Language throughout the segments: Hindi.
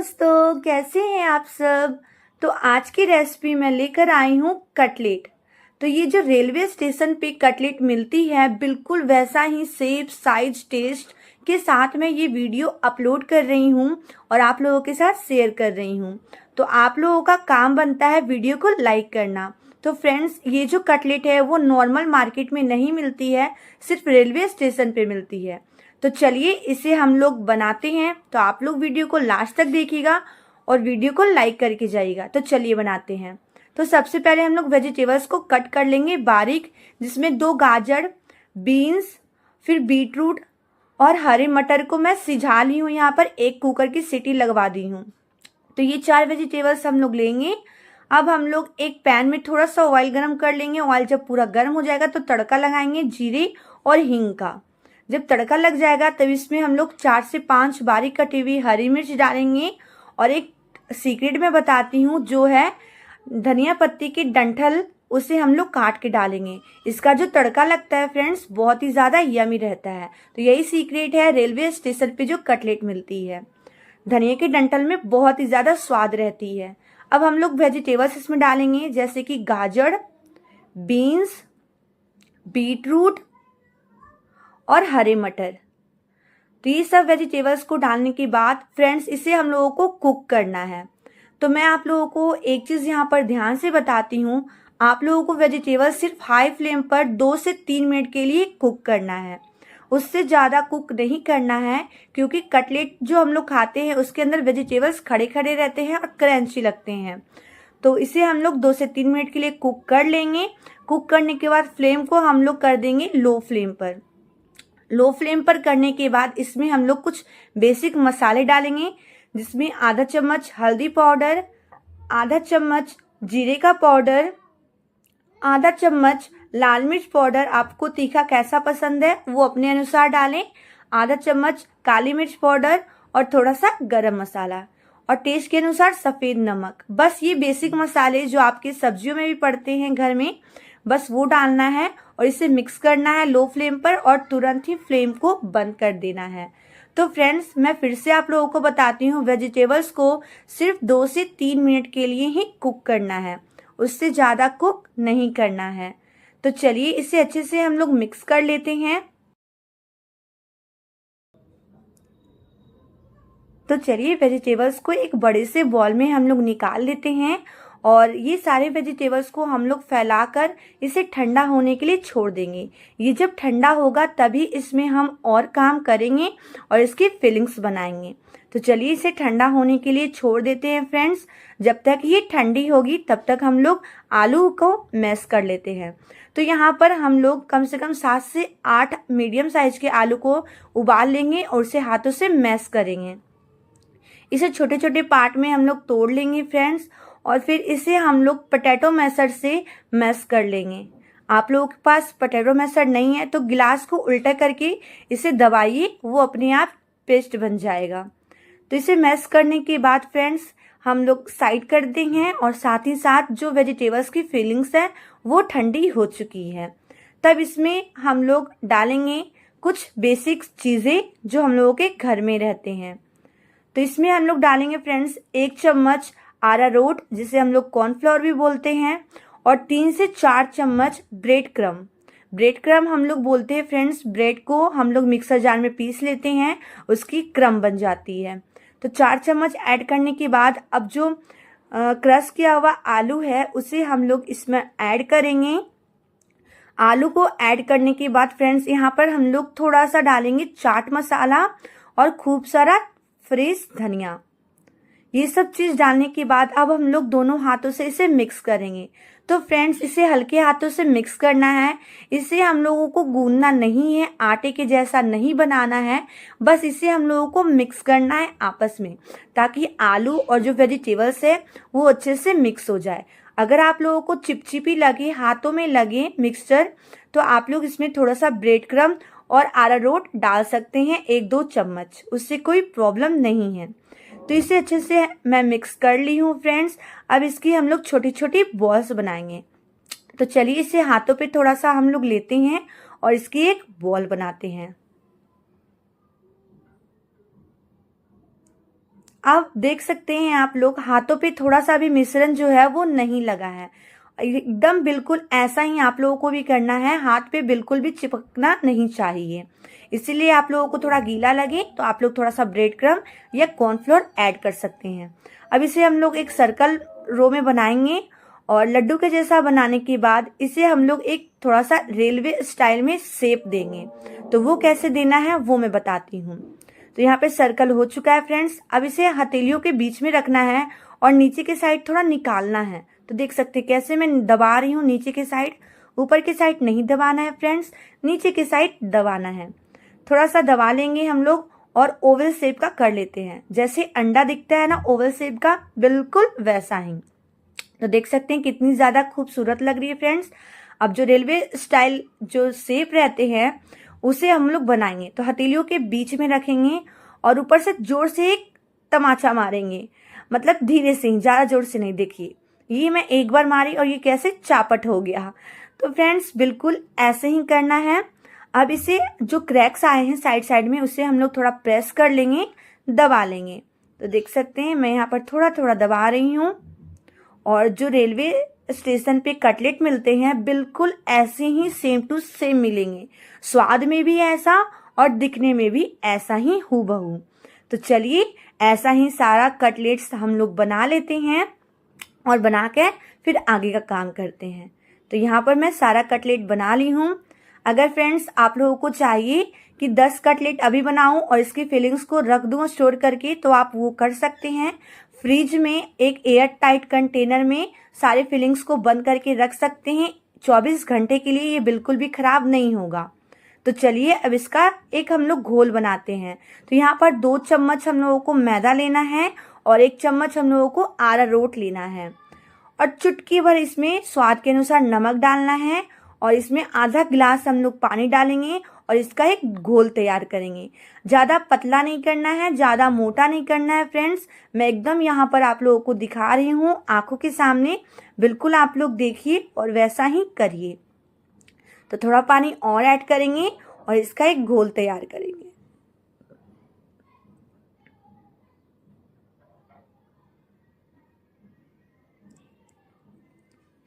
दोस्तों, कैसे हैं आप सब। तो आज की रेसिपी मैं लेकर आई हूँ कटलेट। तो ये जो रेलवे स्टेशन पे कटलेट मिलती है, बिल्कुल वैसा ही शेप साइज टेस्ट के साथ मैं ये वीडियो अपलोड कर रही हूँ और आप लोगों के साथ शेयर कर रही हूँ। तो आप लोगों का काम बनता है वीडियो को लाइक करना। तो फ्रेंड्स, ये जो कटलेट है वो नॉर्मल मार्केट में नहीं मिलती है, सिर्फ रेलवे स्टेशन पे मिलती है। तो चलिए इसे हम लोग बनाते हैं। तो आप लोग वीडियो को लास्ट तक देखिएगा और वीडियो को लाइक करके जाइएगा। तो चलिए बनाते हैं। तो सबसे पहले हम लोग वेजिटेबल्स को कट कर लेंगे बारीक, जिसमें 2 गाजर, बीन्स, फिर बीटरूट और हरे मटर को मैं सिझा ली हूँ। यहाँ पर 1 कुकर की सीटी लगवा दी हूँ। तो ये 4 वेजिटेबल्स हम लोग लेंगे। अब हम लोग एक पैन में थोड़ा सा ऑयल गरम कर लेंगे। ऑयल जब पूरा गर्म हो जाएगा तो तड़का लगाएंगे जीरे और हींग का। जब तड़का लग जाएगा तब इसमें हम लोग 4 से 5 बारीक कटी हुई हरी मिर्च डालेंगे। और एक सीक्रेट में बताती हूँ, जो है धनिया पत्ती की डंठल, उसे हम लोग काट के डालेंगे। इसका जो तड़का लगता है फ्रेंड्स, बहुत ही ज़्यादा यमी रहता है। तो यही सीक्रेट है रेलवे स्टेशन पे जो कटलेट मिलती है। धनिया के डंठल में बहुत ही ज़्यादा स्वाद रहती है। अब हम लोग वेजिटेबल्स इसमें डालेंगे, जैसे कि गाजर, बीन्स, बीटरूट और हरे मटर। तो ये सब वेजिटेबल्स को डालने के बाद फ्रेंड्स, इसे हम लोगों को कुक करना है। तो मैं आप लोगों को एक चीज़ यहाँ पर ध्यान से बताती हूँ, आप लोगों को वेजिटेबल्स सिर्फ हाई फ्लेम पर 2 से 3 मिनट के लिए कुक करना है। उससे ज़्यादा कुक नहीं करना है, क्योंकि कटलेट जो हम लोग खाते हैं उसके अंदर वेजिटेबल्स खड़े खड़े रहते हैं और क्रंची लगते हैं। तो इसे हम लोग 2 से 3 मिनट के लिए कुक कर लेंगे। कुक करने के बाद फ्लेम को हम लोग कर देंगे लो फ्लेम पर। लो फ्लेम पर करने के बाद इसमें हम लोग कुछ बेसिक मसाले डालेंगे, जिसमें आधा चम्मच हल्दी पाउडर, आधा चम्मच जीरे का पाउडर, आधा चम्मच लाल मिर्च पाउडर, आपको तीखा कैसा पसंद है वो अपने अनुसार डालें, आधा चम्मच काली मिर्च पाउडर और थोड़ा सा गरम मसाला और टेस्ट के अनुसार सफ़ेद नमक। बस ये बेसिक मसाले जो आपके सब्जियों में भी पड़ते हैं घर में, बस वो डालना है और इसे मिक्स करना है लो फ्लेम पर और तुरंत ही फ्लेम को बंद कर देना है। तो फ्रेंड्स, मैं फिर से आप लोगों को बताती हूँ, वेजिटेबल्स को सिर्फ 2 से 3 मिनट के लिए ही कुक करना है, उससे ज़्यादा कुक नहीं करना है। तो चलिए इसे अच्छे से हम लोग मिक्स कर लेते हैं। तो चलिए वेजिटेबल्स को एक बड़े से बॉल में हम लोग निकाल लेते हैं और ये सारे वेजिटेबल्स को हम लोग फैलाकर इसे ठंडा होने के लिए छोड़ देंगे। ये जब ठंडा होगा तभी इसमें हम और काम करेंगे और इसकी फिलिंग्स बनाएंगे। तो चलिए इसे ठंडा होने के लिए छोड़ देते हैं फ्रेंड्स। जब तक ये ठंडी होगी तब तक हम लोग आलू को मैश कर लेते हैं। तो यहाँ पर हम लोग कम से कम 7 से 8 मीडियम साइज के आलू को उबाल लेंगे और उसे हाथों से मैश करेंगे। इसे छोटे छोटे पार्ट में हम लोग तोड़ लेंगे फ्रेंड्स, और फिर इसे हम लोग पोटैटो मैशर से मैश कर लेंगे। आप लोगों के पास पोटैटो मैशर नहीं है तो गिलास को उल्टा करके इसे दबाइए, वो अपने आप पेस्ट बन जाएगा। तो इसे मैश करने के बाद फ्रेंड्स, हम लोग साइड कर देंगे और साथ ही साथ जो वेजिटेबल्स की फीलिंग्स है वो ठंडी हो चुकी है। तब इसमें हम लोग डालेंगे कुछ बेसिक चीज़ें जो हम लोगों के घर में रहते हैं। तो इसमें हम लोग डालेंगे फ्रेंड्स 1 चम्मच अरारोट, जिसे हम लोग कॉर्नफ्लोर भी बोलते हैं, और 3 से 4 चम्मच ब्रेड क्रम। ब्रेड क्रम हम लोग बोलते हैं फ्रेंड्स, ब्रेड को हम लोग मिक्सर जार में पीस लेते हैं, उसकी क्रम बन जाती है। तो 4 चम्मच ऐड करने के बाद अब जो क्रश किया हुआ आलू है उसे हम लोग इसमें ऐड करेंगे। आलू को ऐड करने के बाद फ्रेंड्स, यहाँ पर हम लोग थोड़ा सा डालेंगे चाट मसाला और खूब सारा फ्रेश धनिया। ये सब चीज़ डालने के बाद अब हम लोग दोनों हाथों से इसे मिक्स करेंगे। तो फ्रेंड्स, इसे हल्के हाथों से मिक्स करना है। इसे हम लोगों को गूंदना नहीं है, आटे के जैसा नहीं बनाना है, बस इसे हम लोगों को मिक्स करना है आपस में, ताकि आलू और जो वेजिटेबल्स है वो अच्छे से मिक्स हो जाए। अगर आप लोगों को चिपचिपी लगे, हाथों में लगे मिक्सचर, तो आप लोग इसमें थोड़ा सा ब्रेड क्रम और अरारोट डाल सकते हैं 1-2 चम्मच, उससे कोई प्रॉब्लम नहीं है। तो इसे अच्छे से मैं मिक्स कर ली हूँ फ्रेंड्स। अब इसकी हम लोग छोटी छोटी बॉल्स बनाएंगे। तो चलिए इसे हाथों पे थोड़ा सा हम लोग लेते हैं और इसकी एक बॉल बनाते हैं। आप देख सकते हैं आप लोग हाथों पे थोड़ा सा भी मिश्रण जो है वो नहीं लगा है। एकदम बिल्कुल ऐसा ही आप लोगों को भी करना है, हाथ पे बिल्कुल भी चिपकना नहीं चाहिए। इसीलिए आप लोगों को थोड़ा गीला लगे तो आप लोग थोड़ा सा ब्रेड क्रम्ब या कॉर्नफ्लोर ऐड कर सकते हैं। अब इसे हम लोग एक सर्कल रो में बनाएंगे और लड्डू के जैसा बनाने के बाद इसे हम लोग एक थोड़ा सा रेलवे स्टाइल में शेप देंगे। तो वो कैसे देना है वो मैं बताती हूँ। तो यहाँ पे सर्कल हो चुका है फ्रेंड्स। अब इसे हथेलियों के बीच में रखना है और नीचे के साइड थोड़ा निकालना है। तो देख सकते हैं कैसे मैं दबा रही हूँ नीचे के साइड, ऊपर के साइड नहीं दबाना है फ्रेंड्स, नीचे के साइड दबाना है। थोड़ा सा दबा लेंगे हम लोग और ओवल शेप का कर लेते हैं। जैसे अंडा दिखता है ना ओवल शेप का, बिल्कुल वैसा ही। तो देख सकते हैं कितनी ज्यादा खूबसूरत लग रही है फ्रेंड्स। अब जो रेलवे स्टाइल जो शेप रहते हैं उसे हम लोग बनाएंगे। तो हथेलियों के बीच में रखेंगे और ऊपर से जोर से एक तमाचा मारेंगे, मतलब धीरे से ही, ज्यादा जोर से नहीं। देखिए ये मैं एक बार मारी और ये कैसे चापट हो गया। तो फ्रेंड्स बिल्कुल ऐसे ही करना है। अब इसे जो क्रैक्स आए हैं साइड साइड में उसे हम लोग थोड़ा प्रेस कर लेंगे, दबा लेंगे। तो देख सकते हैं मैं यहाँ पर थोड़ा थोड़ा दबा रही हूँ। और जो रेलवे स्टेशन पे कटलेट मिलते हैं बिल्कुल ऐसे ही सेम टू सेम मिलेंगे, स्वाद में भी ऐसा और दिखने में भी ऐसा ही हूबहू। तो चलिए ऐसा ही सारा कटलेट्स हम लोग बना लेते हैं और बना के फिर आगे का काम करते हैं। तो यहाँ पर मैं सारा कटलेट बना ली हूँ। अगर फ्रेंड्स आप लोगों को चाहिए कि 10 कटलेट अभी बनाऊं और इसकी फिलिंग्स को रख दूं स्टोर करके, तो आप वो कर सकते हैं। फ्रिज में एक एयर टाइट कंटेनर में सारे फिलिंग्स को बंद करके रख सकते हैं 24 घंटे के लिए, ये बिल्कुल भी खराब नहीं होगा। तो चलिए अब इसका एक हम लोग घोल बनाते हैं। तो यहाँ पर 2 चम्मच हम लोगों को मैदा लेना है और 1 चम्मच हम लोगों को अरारोट लेना है और चुटकी भर इसमें स्वाद के अनुसार नमक डालना है और इसमें आधा गिलास हम लोग पानी डालेंगे और इसका एक घोल तैयार करेंगे। ज्यादा पतला नहीं करना है, ज्यादा मोटा नहीं करना है फ्रेंड्स। मैं एकदम यहाँ पर आप लोगों को दिखा रही हूँ आंखों के सामने, बिल्कुल आप लोग देखिए और वैसा ही करिए। तो थोड़ा पानी और ऐड करेंगे और इसका एक घोल तैयार करेंगे।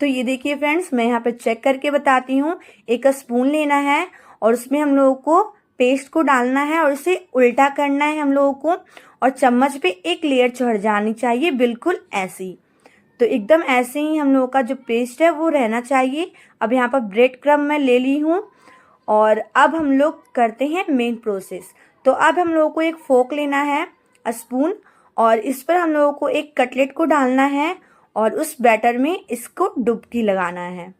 तो ये देखिए फ्रेंड्स मैं यहाँ पे चेक करके बताती हूँ। 1 स्पून लेना है और उसमें हम लोगों को पेस्ट को डालना है और इसे उल्टा करना है हम लोगों को और चम्मच पे एक लेयर चढ़ जानी चाहिए, बिल्कुल ऐसी। तो एकदम ऐसे ही हम लोगों का जो पेस्ट है वो रहना चाहिए। अब यहाँ पर ब्रेड क्रम्ब मैं ले ली हूँ और अब हम लोग करते हैं मेन प्रोसेस। तो अब हम लोगों को एक फोक लेना है, स्पून, और इस पर हम लोगों को एक कटलेट को डालना है और उस बैटर में इसको डुबकी लगाना है।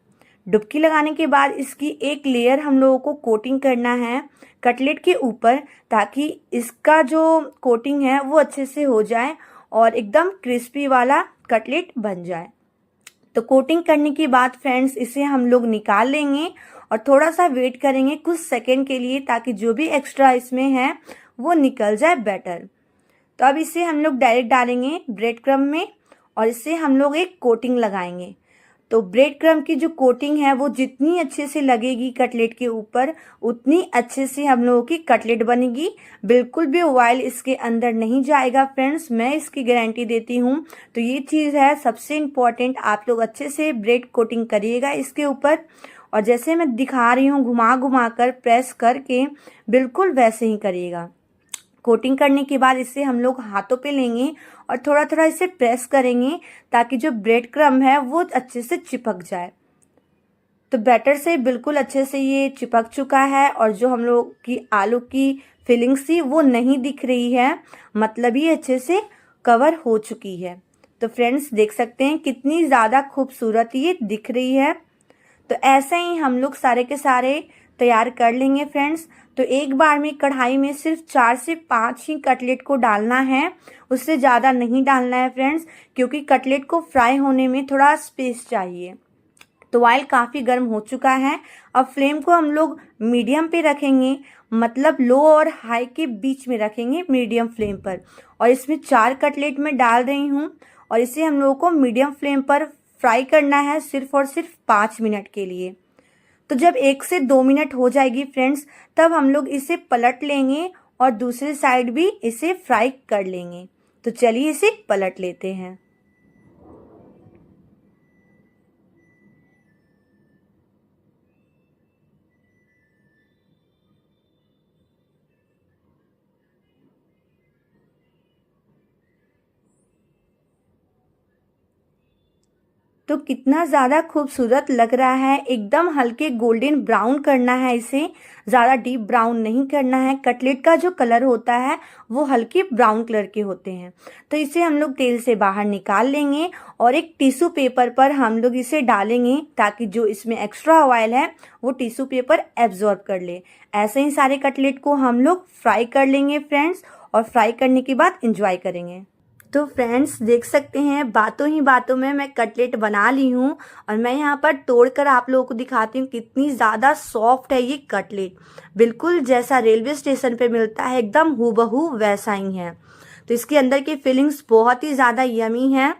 डुबकी लगाने के बाद इसकी एक लेयर हम लोगों को कोटिंग करना है कटलेट के ऊपर, ताकि इसका जो कोटिंग है वो अच्छे से हो जाए और एकदम क्रिस्पी वाला कटलेट बन जाए। तो कोटिंग करने के बाद फ्रेंड्स इसे हम लोग निकाल लेंगे और थोड़ा सा वेट करेंगे कुछ सेकंड के लिए, ताकि जो भी एक्स्ट्रा इसमें है वो निकल जाए बैटर। तो अब इसे हम लोग डायरेक्ट डालेंगे ब्रेड क्रम्ब में और इससे हम लोग एक कोटिंग लगाएंगे। तो ब्रेड क्रम्ब की जो कोटिंग है वो जितनी अच्छे से लगेगी कटलेट के ऊपर, उतनी अच्छे से हम लोगों की कटलेट बनेगी। बिल्कुल भी ऑयल इसके अंदर नहीं जाएगा फ्रेंड्स, मैं इसकी गारंटी देती हूँ। तो ये चीज़ है सबसे इम्पोर्टेंट, आप लोग अच्छे से ब्रेड कोटिंग करिएगा इसके ऊपर। और जैसे मैं दिखा रही हूँ घुमा घुमा कर प्रेस करके, बिल्कुल वैसे ही करिएगा। कोटिंग करने के बाद इसे हम लोग हाथों पे लेंगे और थोड़ा थोड़ा इसे प्रेस करेंगे ताकि जो ब्रेड क्रम्ब है वो अच्छे से चिपक जाए। तो बैटर से बिल्कुल अच्छे से ये चिपक चुका है और जो हम लोग की आलू की फिलिंग्स थी वो नहीं दिख रही है, मतलब ये अच्छे से कवर हो चुकी है। तो फ्रेंड्स देख सकते हैं कितनी ज़्यादा खूबसूरत ये दिख रही है। तो ऐसे ही हम लोग सारे के सारे तैयार कर लेंगे फ्रेंड्स। तो एक बार में कढ़ाई में सिर्फ 4 से 5 ही कटलेट को डालना है, उससे ज़्यादा नहीं डालना है फ्रेंड्स, क्योंकि कटलेट को फ्राई होने में थोड़ा स्पेस चाहिए। तो ऑयल काफ़ी गर्म हो चुका है। अब फ्लेम को हम लोग मीडियम पे रखेंगे, मतलब लो और हाई के बीच में रखेंगे, मीडियम फ्लेम पर। और इसमें 4 कटलेट मैं डाल रही हूँ और इसे हम लोगों को मीडियम फ्लेम पर फ्राई करना है सिर्फ और सिर्फ 5 मिनट के लिए। तो जब 1 से 2 मिनट हो जाएगी फ्रेंड्स, तब हम लोग इसे पलट लेंगे और दूसरी साइड भी इसे फ्राई कर लेंगे। तो चलिए इसे पलट लेते हैं। तो कितना ज़्यादा खूबसूरत लग रहा है। एकदम हल्के गोल्डन ब्राउन करना है इसे, ज़्यादा डीप ब्राउन नहीं करना है। कटलेट का जो कलर होता है वो हल्के ब्राउन कलर के होते हैं। तो इसे हम लोग तेल से बाहर निकाल लेंगे और एक टिश्यू पेपर पर हम लोग इसे डालेंगे ताकि जो इसमें एक्स्ट्रा ऑयल है वो टिश्यू पेपर एब्जॉर्ब कर ले। ऐसे ही सारे कटलेट को हम लोग फ्राई कर लेंगे फ्रेंड्स, और फ्राई करने के बाद इंजॉय करेंगे। तो फ्रेंड्स देख सकते हैं बातों ही बातों में मैं कटलेट बना ली हूँ, और मैं यहाँ पर तोड़कर आप लोगों को दिखाती हूँ कितनी ज़्यादा सॉफ्ट है ये कटलेट। बिल्कुल जैसा रेलवे स्टेशन पे मिलता है एकदम हूबहू वैसा ही है। तो इसके अंदर की फीलिंग्स बहुत ही ज़्यादा यमी है।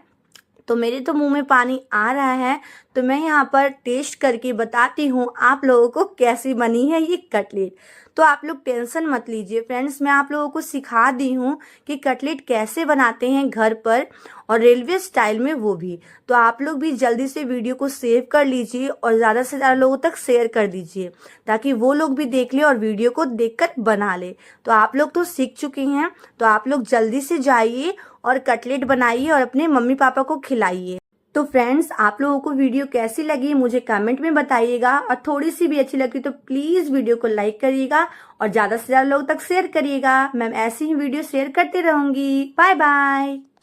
तो मेरे तो मुंह में पानी आ रहा है। तो मैं यहाँ पर टेस्ट करके बताती हूँ आप लोगों को कैसी बनी है ये कटलेट। तो आप लोग टेंशन मत लीजिए फ्रेंड्स, मैं आप लोगों को सिखा दी हूँ कि कटलेट कैसे बनाते हैं घर पर, और रेलवे स्टाइल में वो भी। तो आप लोग भी जल्दी से वीडियो को सेव कर लीजिए और ज़्यादा से ज़्यादा लोगों तक शेयर कर दीजिए ताकि वो लोग भी देख ले और वीडियो को देखकर बना ले। तो आप लोग तो सीख चुके हैं, तो आप लोग जल्दी से जाइए और कटलेट बनाइए और अपने मम्मी पापा को खिलाइए। तो फ्रेंड्स आप लोगों को वीडियो कैसी लगी मुझे कमेंट में बताइएगा, और थोड़ी सी भी अच्छी लगी तो प्लीज़ वीडियो को लाइक करिएगा और ज़्यादा से ज़्यादा लोगों तक शेयर करिएगा। मैं ऐसी ही वीडियो शेयर करती रहूँगी। Bye bye.